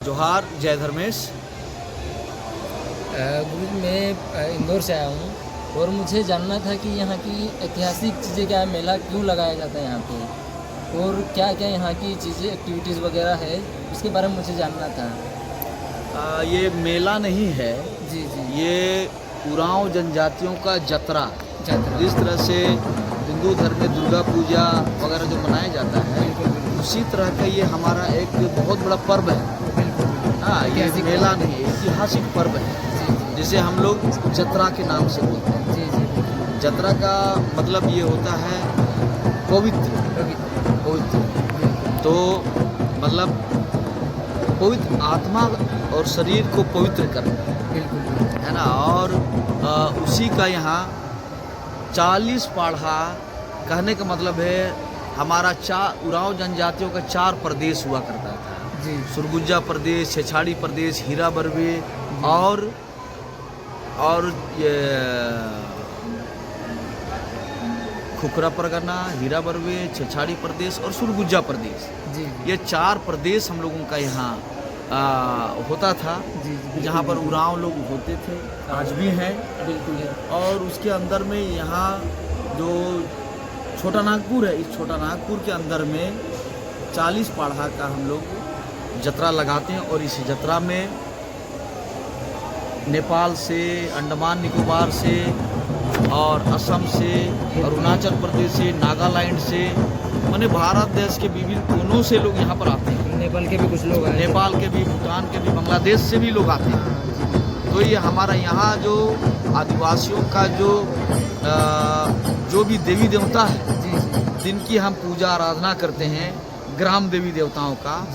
जोहार, जय धर्मेश। गुरु मैं इंदौर से आया हूँ और मुझे जानना था कि यहाँ की ऐतिहासिक चीज़ें क्या है, मेला क्यों लगाया जाता है यहाँ पे और क्या क्या यहाँ की चीज़ें एक्टिविटीज़ वगैरह है, उसके बारे में मुझे जानना था। ये मेला नहीं है जी जी। ये उरांव जनजातियों का जतरा। जिस तरह से हिंदू धर्म में दुर्गा पूजा वगैरह जो मनाया जाता है, उसी तरह का ये हमारा एक बहुत बड़ा पर्व है। हाँ, ये मेला नहीं है, ऐतिहासिक पर्व है जिसे हम लोग जतरा के नाम से बोलते हैं। जी जी। जतरा का मतलब ये होता है पवित्र। पवित्र तो मतलब पवित्र आत्मा और शरीर को पवित्र करना, है ना। और उसी का यहाँ 40 पाढ़ा कहने का मतलब है हमारा उरांव जनजातियों का 4 प्रदेश हुआ करता था जी। सुरगुजा प्रदेश, छेछाड़ी प्रदेश, हीरा बरवे और ये खुखरा परगना, हीरा बरवे, छेछाड़ी प्रदेश और सुरगुजा प्रदेश। जी। ये 4 प्रदेश हम लोगों का यहाँ होता था, जहाँ पर उरांव लोग होते थे, आज भी हैं। बिल्कुल है। और उसके अंदर में यहाँ जो छोटा नागपुर है, इस छोटा नागपुर के अंदर में 40 पाढ़ा का हम लोग जतरा लगाते हैं। और इस जतरा में नेपाल से, अंडमान निकोबार से और असम से, अरुणाचल प्रदेश से, नागालैंड से, माने भारत देश के विभिन्न कोनों से लोग यहाँ पर आते हैं। नेपाल के भी कुछ लोग आए, नेपाल के भी, भूटान के भी, बांग्लादेश से भी लोग आते हैं। तो ये हमारा यहाँ जो आदिवासियों का जो भी देवी देवता है जिनकी हम पूजा आराधना करते हैं, ग्राम देवी देवताओं का,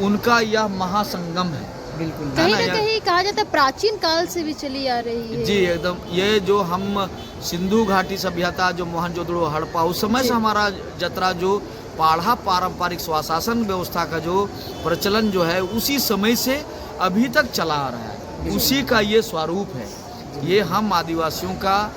उनका यह महासंगम है। बिल्कुल। कहीं ना कहीं कहा जाता है प्राचीन काल से भी चली आ रही है। जी एकदम। ये जो हम सिंधु घाटी सभ्यता, जो मोहनजोदड़ो, हड़प्पा, उस समय से हमारा जतरा जो पाढ़ा पारंपरिक स्वशासन व्यवस्था का जो प्रचलन जो है, उसी समय से अभी तक चला आ रहा है। उसी का ये स्वरूप है। ये हम आदिवासियों का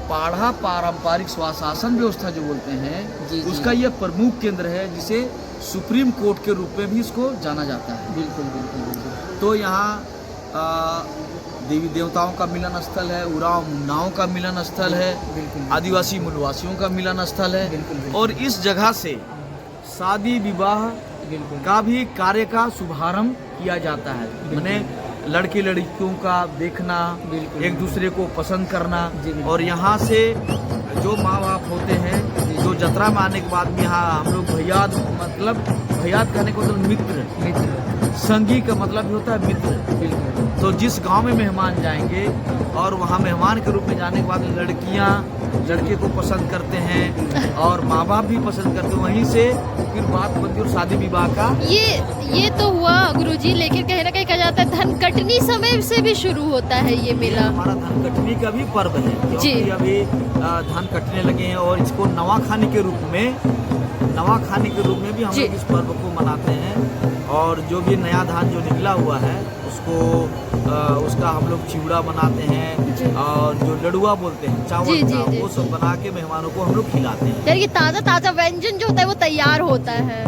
पाढ़ा पारंपरिक स्वशासन व्यवस्था जो बोलते हैं, उसका यह प्रमुख केंद्र है, जिसे सुप्रीम कोर्ट के रूप में भी इसको जाना जाता है। बिल्कुल बिल्कुल। तो यहाँ देवी देवताओं का मिलन स्थल है, उरांव मुन्नाओं का मिलन स्थल है, आदिवासी मूलवासियों का मिलन स्थल है। और इस जगह से शादी विवाह का भी कार्य का शुभारंभ किया जाता है। माने लड़के लड़कियों का देखना, एक दूसरे को पसंद करना। और यहाँ से जो माँ बाप होते हैं, जो जतरा में आने के बाद में यहाँ हम लोग भैयाद, मतलब भैयाद कहने को मतलब मित्र, संगी का मतलब भी होता है मित्र। तो जिस गांव में मेहमान जाएंगे और वहाँ मेहमान के रूप में जाने के बाद लड़कियाँ लड़के को पसंद करते हैं और माँ बाप भी पसंद करते हैं, वहीं से फिर बात बनती है और शादी विवाह का। ये तो हुआ गुरुजी, लेकिन कहीं ना कहीं कहा जाता है धनकटनी समय से भी शुरू होता है ये मेला। हमारा धनकटनी का भी पर्व है, क्योंकि अभी धान कटने लगे हैं और इसको नवाखानी के रूप में भी हम लोग इस पर्व को मनाते हैं। और जो भी नया धान जो निकला हुआ है उसका हम लोग चिवड़ा बनाते हैं और जो लडुआ बोलते हैं चावल का, वो सब बना के मेहमानों को हम लोग खिलाते हैं। यानी कि ताज़ा ताज़ा व्यंजन जो होता है वो तैयार होता है।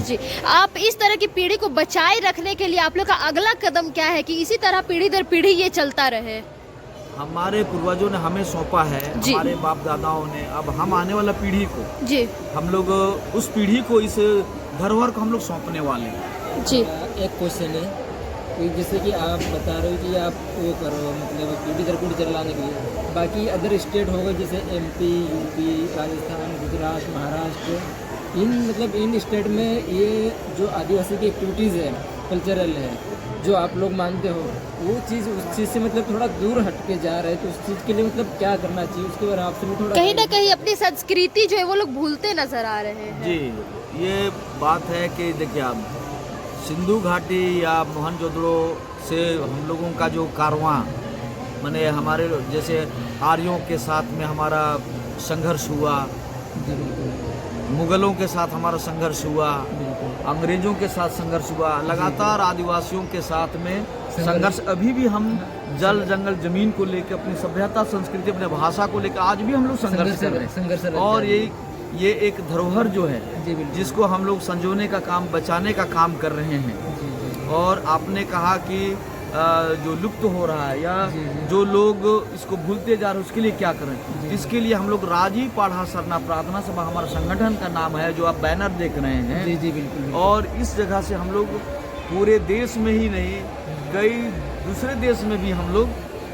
जी, आप इस तरह की पीढ़ी को बचाए रखने के लिए आप लोग का अगला कदम क्या है कि इसी तरह पीढ़ी दर पीढ़ी ये चलता रहे? हमारे पूर्वजों ने हमें सौंपा है, हमारे बाप दादाओं ने। अब हम आने वाला पीढ़ी को, हम लोग उस पीढ़ी को, इस धरोहर को हम लोग सौंपने वाले हैं। जी। एक क्वेश्चन है कि जैसे कि आप बता रहे हो कि आप वो करो, मतलब पीढ़ी दर पीढ़ी चलाने के लिए, बाकी अदर स्टेट हो गए जैसे MP, UP, राजस्थान, गुजरात, महाराष्ट्र, इन स्टेट में ये जो आदिवासी की एक्टिविटीज़ है, कल्चरल है, जो आप लोग मानते हो, वो चीज़ उस चीज़ से मतलब थोड़ा दूर हट के जा रहे हैं। तो उस चीज़ के लिए मतलब क्या करना चाहिए, उसके बारे में आपसे भी थोड़ा कहीं ना कहीं अपनी संस्कृति जो है वो लोग भूलते नजर आ रहे हैं। जी, ये बात है कि देखिए, आप सिंधु घाटी या मोहनजोदड़ो से हम लोगों का जो कारवां, माने हमारे जैसे आर्यों के साथ में हमारा संघर्ष हुआ, मुगलों के साथ हमारा संघर्ष हुआ, अंग्रेजों के साथ संघर्ष हुआ, लगातार आदिवासियों के साथ में संघर्ष। अभी भी हम जल जंगल जमीन को लेकर, अपनी सभ्यता संस्कृति, अपने भाषा को लेकर आज भी हम लोग संघर्ष कर रहे हैं। और ये एक धरोहर जो है, जिसको हम लोग संजोने का काम, बचाने का काम कर रहे हैं। और आपने कहा कि जो लुप्त हो रहा है या जी, जी। जो लोग इसको भूलते जा रहे हैं उसके लिए क्या करें। जी। इसके लिए हम लोग राजी पाढ़ा सरना प्रार्थना सभा हमारा संगठन का नाम है, जो आप बैनर देख रहे हैं। जी जी बिल्कुल बिल्कुल। और इस जगह से हम लोग पूरे देश में ही नहीं, कई दूसरे देश में भी हम लोग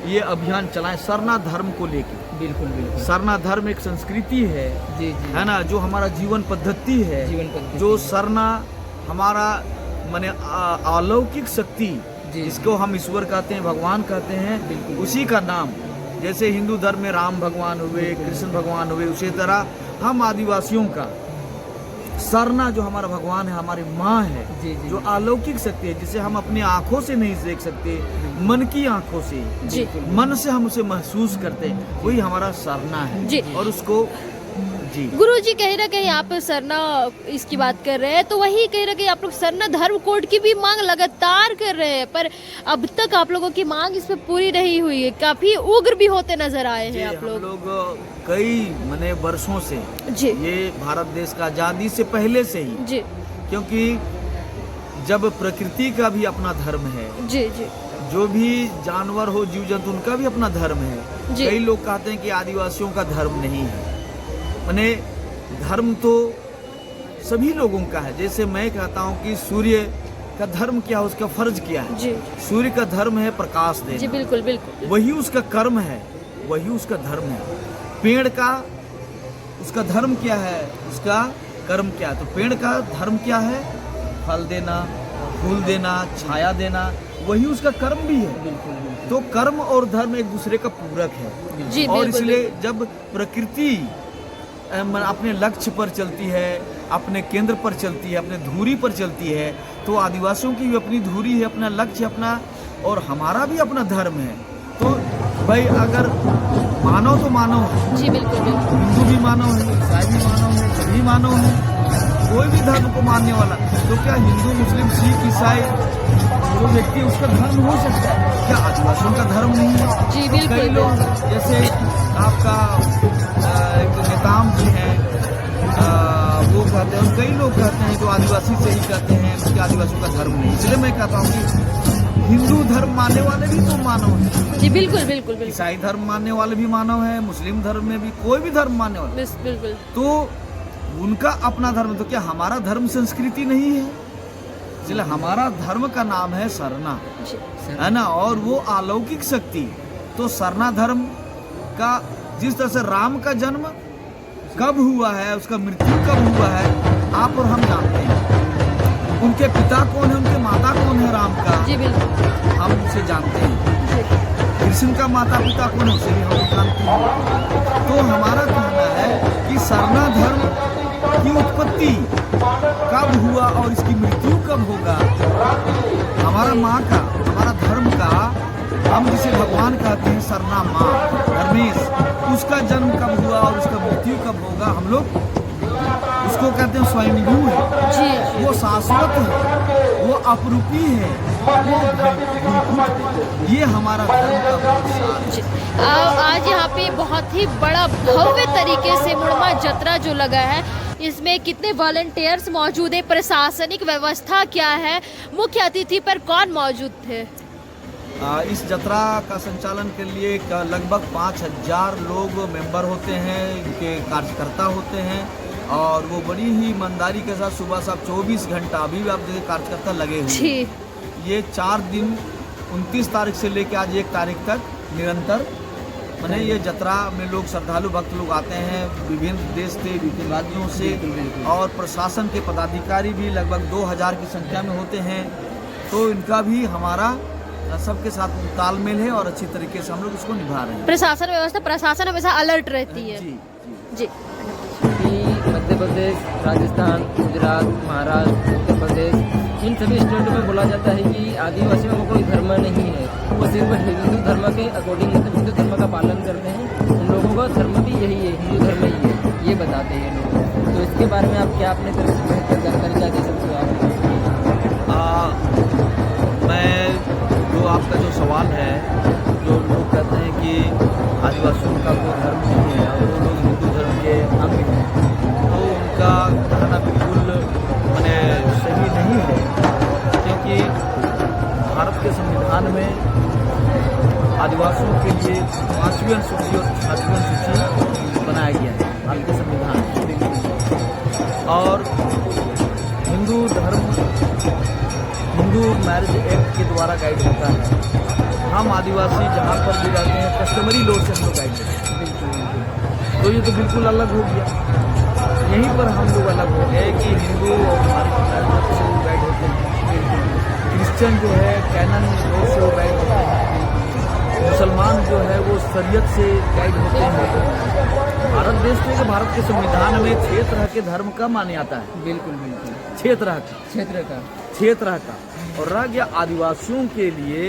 ये अभियान चलाएं सरना धर्म को लेकर। बिल्कुल बिल्कुल। सरना धर्म एक संस्कृति है, जी जी। है ना, जो हमारा जीवन पद्धति है, जीवन पद्धति। जो सरना हमारा माने अलौकिक शक्ति, जी। जिसको हम ईश्वर कहते हैं, भगवान कहते हैं, बिल्कुल। उसी का नाम। जैसे हिंदू धर्म में राम भगवान हुए, कृष्ण भगवान हुए, उसी तरह हम आदिवासियों का सरना जो हमारा भगवान है, हमारी माँ है, जी, जी। जो अलौकिक शक्ति है, जिसे हम अपनी आंखों से नहीं देख सकते, मन की आंखों से, जी। मन से हम उसे महसूस करते हैं, वही हमारा सरना है। जी। और उसको जी गुरुजी कहीं ना कहीं आप सरना इसकी बात कर रहे हैं, तो वही कहीं ना कहीं आप लोग सरना धर्म कोड की भी मांग लगातार कर रहे हैं, पर अब तक आप लोगों की मांग इस पे पूरी नहीं हुई है। काफी उग्र भी होते नजर आए जी, हैं आप हम लोग। लोग कई मने वर्षों से, जी ये भारत देश का आजादी से पहले से ही, जी क्योंकि जब प्रकृति का भी अपना धर्म है, जी जी जो भी जानवर हो, जीव जंतु, उनका भी अपना धर्म है। जी। कई लोग कहते हैं कि आदिवासियों का धर्म नहीं है। माने धर्म तो सभी लोगों का है। जैसे मैं कहता हूँ कि सूर्य का धर्म क्या है, उसका फर्ज क्या है। जी सूर्य का धर्म है प्रकाश जी देना, बिल्कुल बिल्कुल। वही उसका कर्म है, वही उसका धर्म है। पेड़ का उसका धर्म क्या है, उसका कर्म क्या है। तो पेड़ का धर्म क्या है, फल देना, फूल देना, छाया देना, वही उसका कर्म भी है। बिल्कुल बिल्कुल। तो कर्म और धर्म एक दूसरे का पूरक है। जी और बिल्कुल इसलिए जब प्रकृति अपने लक्ष्य पर चलती है, अपने केंद्र पर चलती है, अपने धुरी पर चलती है, तो आदिवासियों की भी अपनी धुरी है, अपना लक्ष्य, अपना, और हमारा भी अपना धर्म है। तो भाई अगर मानव तो मानव है, जी बिल्कुल बिल्कुल। हिंदू भी मानव है, ईसाई भी मानव है, सभी मानव है, कोई भी धर्म को मानने वाला। तो क्या हिंदू, मुस्लिम, सिख, ईसाई जो व्यक्ति, उसका धर्म हो सकता है, क्या आदिवासियों का धर्म नहीं है? जी बिल्कुल कई लोग बिल्कुल। जैसे आपका एक नेताम जी हैं, वो कहते हैं, और कई लोग कहते हैं जो आदिवासी से ही कहते हैं कि आदिवासियों का धर्म नहीं। इसलिए मैं कहता हूँ कि हिंदू धर्म मानने वाले भी तो मानव हैं, जी बिल्कुल बिल्कुल बिल्कुल। ईसाई धर्म मानने वाले भी मानव हैं, मुस्लिम धर्म में भी, कोई भी धर्म मानने वाला, बिल्कुल तो उनका अपना धर्म। तो क्या हमारा धर्म संस्कृति नहीं है? इसलिए हमारा धर्म का नाम है सरना, जी है ना, और वो अलौकिक शक्ति। तो सरना धर्म का, जिस तरह से राम का जन्म कब हुआ है, उसका मृत्यु कब हुआ है, आप और हम जानते हैं। उनके पिता कौन है, उनके माता कौन है राम का, जी बिल्कुल। हम उसे जानते हैं। जी कृष्ण का माता पिता कौन है, उसे भी हम जानते हैं। तो हमारा कहना है कि सरना धर्म की उत्पत्ति कब हुआ और इसकी मृत्यु कब होगा, हमारा माँ का, हमारा धर्म का, हम जिसे भगवान कहते हैं सरना माँ धर्मेश, उसका जन्म कब हुआ और उसका मृत्यु कब होगा, हम लोग उसको कहते हैं स्वयंभू है, जी वो शाश्वत है, वो अपरूपी है, वो भयभीत है। ये हमारा धर्म का प्रसाद जी। आज यहाँ पे बहुत ही बड़ा भव्य तरीके से मुड़मा जतरा जो लगा है, इसमें कितने वॉलंटियर्स मौजूद है, प्रशासनिक व्यवस्था क्या है, मुख्य अतिथि पर कौन मौजूद थे? इस जत्रा का संचालन के लिए लगभग 5000 लोग मेंबर होते हैं, इनके कार्यकर्ता होते हैं, और वो बड़ी ही ईमानदारी के साथ सुबह शाम 24 घंटा, अभी भी आप देखिए कार्यकर्ता लगे हुए जी हैं। ये 4 दिन 29 तारीख से लेकर आज 1 तारीख तक निरंतर, माने ये जत्रा में लोग, श्रद्धालु भक्त लोग आते हैं विभिन्न देश से, विभिन्न राज्यों से, और प्रशासन के पदाधिकारी भी लगभग 2000 की संख्या में होते हैं। तो इनका भी हमारा सबके साथ तालमेल है और अच्छी तरीके से हम लोग इसको निभा रहे हैं। प्रशासन व्यवस्था, प्रशासन हमेशा अलर्ट रहती है। जी जी कि मध्य प्रदेश, राजस्थान, गुजरात, महाराष्ट्र, उत्तर प्रदेश, इन सभी स्टेटों में बोला जाता है कि आदिवासियों को कोई धर्म नहीं है, वो सिर्फ हिंदू धर्म के अकॉर्डिंग, मतलब हिंदू धर्म का पालन करते हैं। उन लोगों का धर्म भी यही है, हिंदू धर्म ही है, ये बताते हैं लोग। तो इसके बारे में आप क्या अपने तरफ से बेहतर जानकारी क्या दे सकते हो आप? मैं जो आपका जो सवाल है, जो लोग कहते हैं कि आदिवासियों का कोई धर्म नहीं है और वो लोग हिंदू धर्म के अंग हैं, तो उनका कहना बिल्कुल माने सही नहीं है, क्योंकि भारत के संविधान में आदिवासियों के लिए 5वीं अनुसूची और 6वीं अनुसूची बनाया गया है भारत के संविधान में। और हिंदू मैरिज एक्ट के द्वारा गाइड होता है। हम आदिवासी जहाँ पर भी रहते हैं कस्टमरी लॉ से हम लोग गाइड होते हैं। तो ये तो बिल्कुल अलग हो गया। यहीं पर हम लोग अलग हो गए कि हिंदू और मैरिज से गाइड होते हैं, क्रिश्चियन जो है कैनन लॉ से गाइड होते हैं, मुसलमान जो है वो शरीयत से गाइड होते हैं। भारत देश में भारत के संविधान में 6 तरह के धर्म का माना जाता है। बिल्कुल बिल्कुल 6 तरह का। और रह गया आदिवासियों के लिए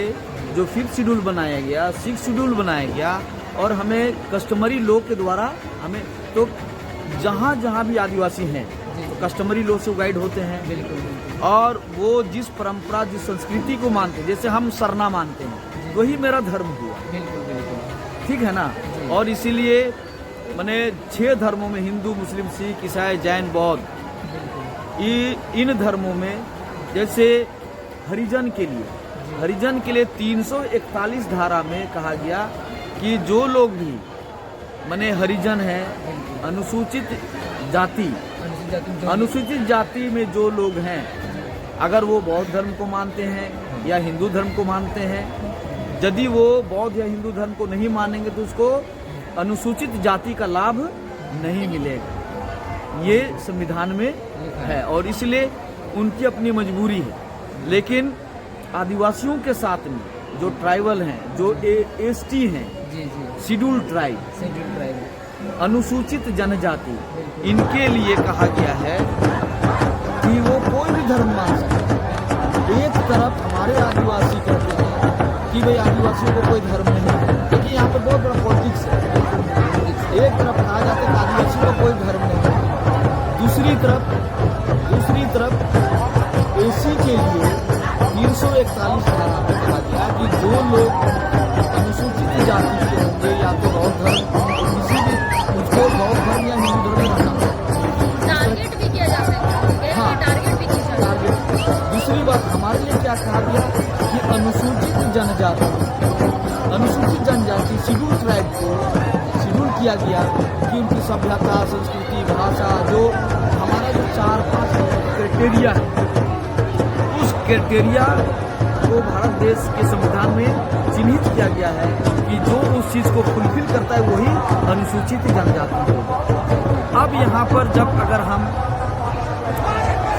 जो 5th शेड्यूल बनाया गया, 6th शेड्यूल बनाया गया, और हमें कस्टमरी लॉ के द्वारा हमें तो जहाँ जहाँ भी आदिवासी हैं तो कस्टमरी लॉ से गाइड होते हैं। बिल्कुल। और वो जिस परंपरा जिस संस्कृति को मानते हैं, जैसे हम सरना मानते हैं, वही मेरा धर्म हुआ। बिल्कुल ठीक है ना। और इसीलिए मैंने 6 धर्मों में हिंदू, मुस्लिम, सिख, ईसाई, जैन, बौद्ध, इन धर्मों में जैसे हरिजन के लिए 341 धारा में कहा गया कि जो लोग भी माने हरिजन है, अनुसूचित जाति में जो लोग हैं, अगर वो बौद्ध धर्म को मानते हैं या हिंदू धर्म को मानते हैं, यदि वो बौद्ध या हिंदू धर्म को नहीं मानेंगे तो उसको अनुसूचित जाति का लाभ नहीं मिलेगा। ये संविधान में है और इसलिए उनकी अपनी मजबूरी है। लेकिन आदिवासियों के साथ में जो ट्राइबल हैं, जो एसटी हैं, शेड्यूल ट्राइब, अनुसूचित जनजाति, इनके लिए कहा गया है कि वो कोई भी धर्म मान सकते हैं। एक तरफ हमारे आदिवासी कहते हैं कि भाई आदिवासियों को कोई धर्म नहीं है, क्योंकि यहाँ पर बहुत बड़ा पॉलिटिक्स है। एक तरफ कहा जाता है कि आदिवासियों को कोई धर्म नहीं है, दूसरी तरफ एसी के लिए 341 धारा में कहा गया कि जो लोग अनुसूचित जाति के होंगे या तो बौद्ध धर्म, किसी भी उसको बौद्ध धर्म या हिंदू धर्म रहना, टारगेट भी किया जा सकता है। हाँ, टारगेट भी किया जा सकता है। दूसरी बात हमारे लिए क्या कहा गया कि अनुसूचित जनजाति शेड्यूल ट्राइब को शेड्यूल किया गया कि उनकी सभ्यता, संस्कृति, भाषा, जो हमारा जो 4-5 क्राइटेरिया है, उस क्राइटेरिया को भारत देश के संविधान में चिन्हित किया गया है कि जो उस चीज को फुलफिल करता है वही अनुसूचित जनजाति होगा। अब यहाँ पर जब अगर हम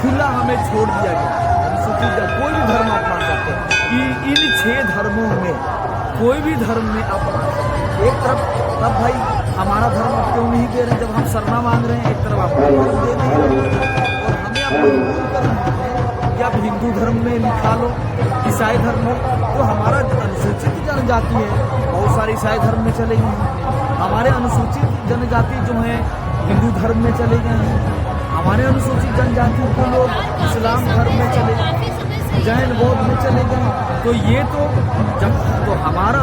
खुला हमें छोड़ दिया गया, अनुसूचित कोई भी धर्म आप मान सकते हैं कि इन 6 धर्मों में कोई भी धर्म में आप मान सकते हैं। एक तरफ तब भाई हमारा धर्म आप क्यों नहीं दे रहे, जब हम सरना मांग रहे हैं, एक तरफ आप धर्म दे नहीं रहे और हमें आप मजबूर कर रहे हैं कि आप हिंदू धर्म में लिखा लो, ईसाई धर्म में, तो हमारा अनुसूचित जनजाति है, बहुत सारे ईसाई धर्म में चले गए हैं, हमारे अनुसूचित जनजाति जो है हिंदू धर्म में चले गए हैं, हमारे अनुसूचित जनजाति को लोग इस्लाम धर्म में चले गए, जैन बौद्ध में चले गए। तो ये तो जब तो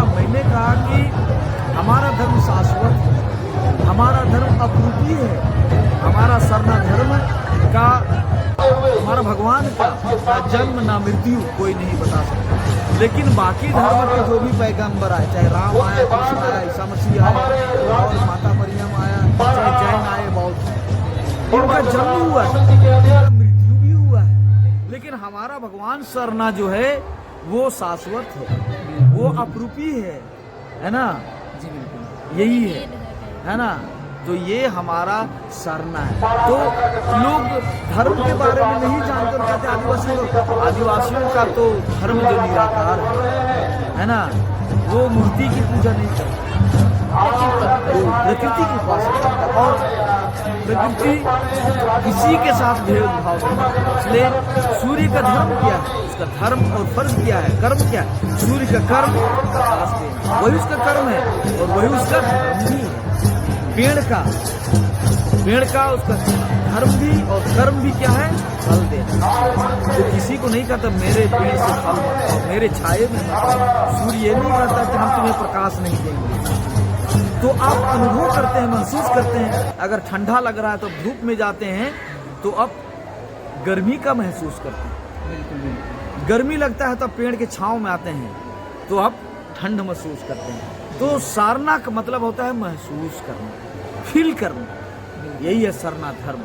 मैंने कहा कि हमारा धर्म शाश्वत है, हमारा धर्म अद्वितीय है, हमारा सरना धर्म का, हमारा भगवान का जन्म ना मृत्यु कोई नहीं बता सकता। लेकिन बाकी धर्म के जो भी पैगंबर आए, चाहे राम आया, कृष्ण आया, ईसा मसीह आया और माता मरियम आया, चाहे जैन आए, बौद्ध, इनका जन्म हुआ है, मृत्यु भी हुआ है, लेकिन हमारा भगवान सरना जो है वो शाश्वत है, वो अपरूपी है ना। जी बिल्कुल, यही है ना। तो ये हमारा सरना है। तो लोग धर्म के बारे में नहीं जानते और कहते आदिवासियों का तो धर्म जो निराकार है ना, वो मूर्ति की पूजा नहीं करते, वो प्रकृति की उपासना करता है और प्रकृति किसी के साथ भेदभाव नहीं। इसलिए सूर्य का धर्म क्या है, उसका धर्म और फर्ज क्या है, कर्म क्या है। सूर्य का कर्म वही उसका कर्म है और वही उसका धर्म भी है। पेड़ का उसका धर्म भी और कर्म भी क्या है, फल देना। तो किसी को नहीं कहता मेरे पेड़ से फल मत, मेरे छाये में मत। सूर्य ये नहीं कहता कि हम तुम्हें प्रकाश नहीं देंगे। तो आप अनुभव करते हैं, महसूस करते हैं। अगर ठंडा लग रहा है तो धूप में जाते हैं तो अब गर्मी का महसूस करते हैं। बिल्कुल बिल्कुल। गर्मी लगता है तब पेड़ के छांव में आते हैं तो आप ठंड महसूस करते हैं। तो सारना का मतलब होता है महसूस करना, फील करना, यही है सरना धर्म।